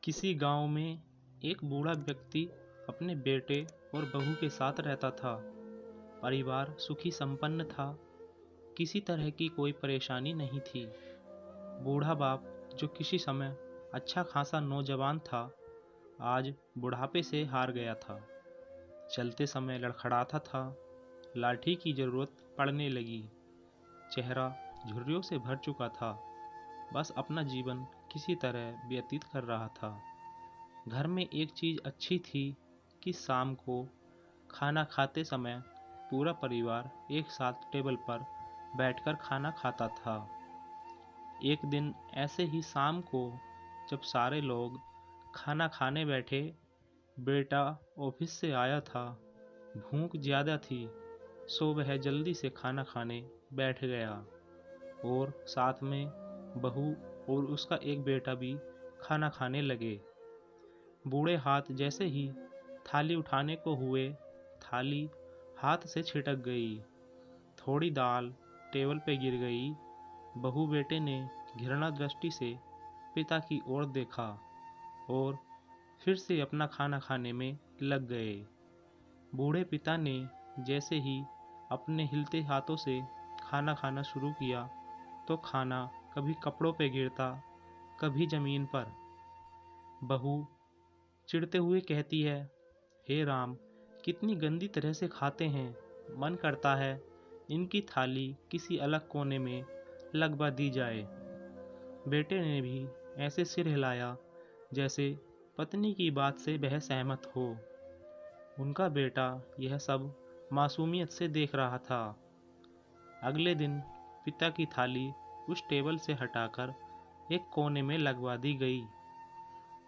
किसी गांव में एक बूढ़ा व्यक्ति अपने बेटे और बहू के साथ रहता था। परिवार सुखी संपन्न था। किसी तरह की कोई परेशानी नहीं थी। बूढ़ा बाप, जो किसी समय अच्छा खासा नौजवान था, आज बुढ़ापे से हार गया था। चलते समय लड़खड़ाता था। लाठी की जरूरत पड़ने लगी। चेहरा झुर्रियों से भर चुका था। बस अपना जीवन किसी तरह व्यतीत कर रहा था। घर में एक चीज अच्छी थी कि शाम को खाना खाते समय पूरा परिवार एक साथ टेबल पर बैठकर खाना खाता था। एक दिन ऐसे ही शाम को जब सारे लोग खाना खाने बैठे, बेटा ऑफिस से आया था। भूख ज्यादा थी, सो वह जल्दी से खाना खाने बैठ गया और साथ में बहू और उसका एक बेटा भी खाना खाने लगे। बूढ़े हाथ जैसे ही थाली उठाने को हुए, थाली हाथ से छिटक गई। थोड़ी दाल टेबल पे गिर गई। बहू बेटे ने घृणा दृष्टि से पिता की ओर देखा और फिर से अपना खाना खाने में लग गए। बूढ़े पिता ने जैसे ही अपने हिलते हाथों से खाना खाना शुरू किया तो खाना कभी कपड़ों पे गिरता, कभी जमीन पर। बहू चिढ़ते हुए कहती है, हे राम, कितनी गंदी तरह से खाते हैं। मन करता है इनकी थाली किसी अलग कोने में लगवा दी जाए। बेटे ने भी ऐसे सिर हिलाया जैसे पत्नी की बात से वह सहमत हो। उनका बेटा यह सब मासूमियत से देख रहा था। अगले दिन पिता की थाली उस टेबल से हटाकर एक कोने में लगवा दी गई।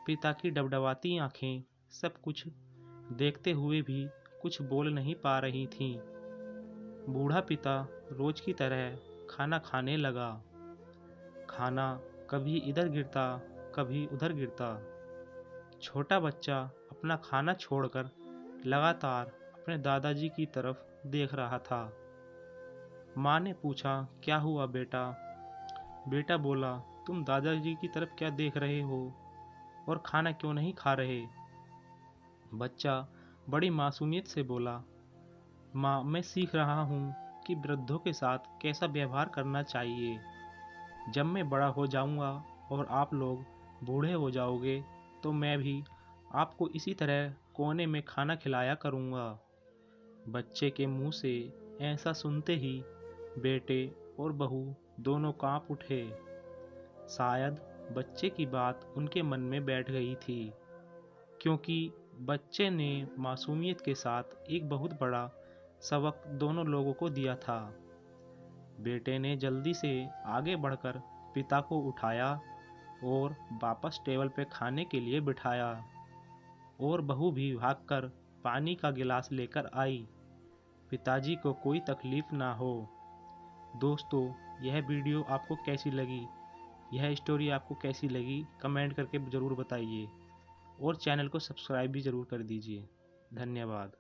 पिता की डबडबाती आंखें सब कुछ देखते हुए भी कुछ बोल नहीं पा रही थीं। बूढ़ा पिता रोज की तरह खाना खाने लगा। खाना कभी इधर गिरता, कभी उधर गिरता। छोटा बच्चा अपना खाना छोड़कर लगातार अपने दादाजी की तरफ देख रहा था। माँ ने पूछा, क्या हुआ बेटा? बेटा बोला, तुम दादाजी की तरफ क्या देख रहे हो और खाना क्यों नहीं खा रहे? बच्चा बड़ी मासूमियत से बोला, माँ, मैं सीख रहा हूँ कि वृद्धों के साथ कैसा व्यवहार करना चाहिए। जब मैं बड़ा हो जाऊँगा और आप लोग बूढ़े हो जाओगे तो मैं भी आपको इसी तरह कोने में खाना खिलाया करूँगा। बच्चे के मुंह से ऐसा सुनते ही बेटे और बहू दोनों कांप उठे। शायद बच्चे की बात उनके मन में बैठ गई थी, क्योंकि बच्चे ने मासूमियत के साथ एक बहुत बड़ा सबक दोनों लोगों को दिया था। बेटे ने जल्दी से आगे बढ़कर पिता को उठाया और वापस टेबल पे खाने के लिए बिठाया और बहू भी भागकर पानी का गिलास लेकर आई। पिताजी को कोई तकलीफ ना हो। दोस्तों, यह वीडियो आपको कैसी लगी? यह स्टोरी आपको कैसी लगी? कमेंट करके ज़रूर बताइए और चैनल को सब्सक्राइब भी ज़रूर कर दीजिए। धन्यवाद।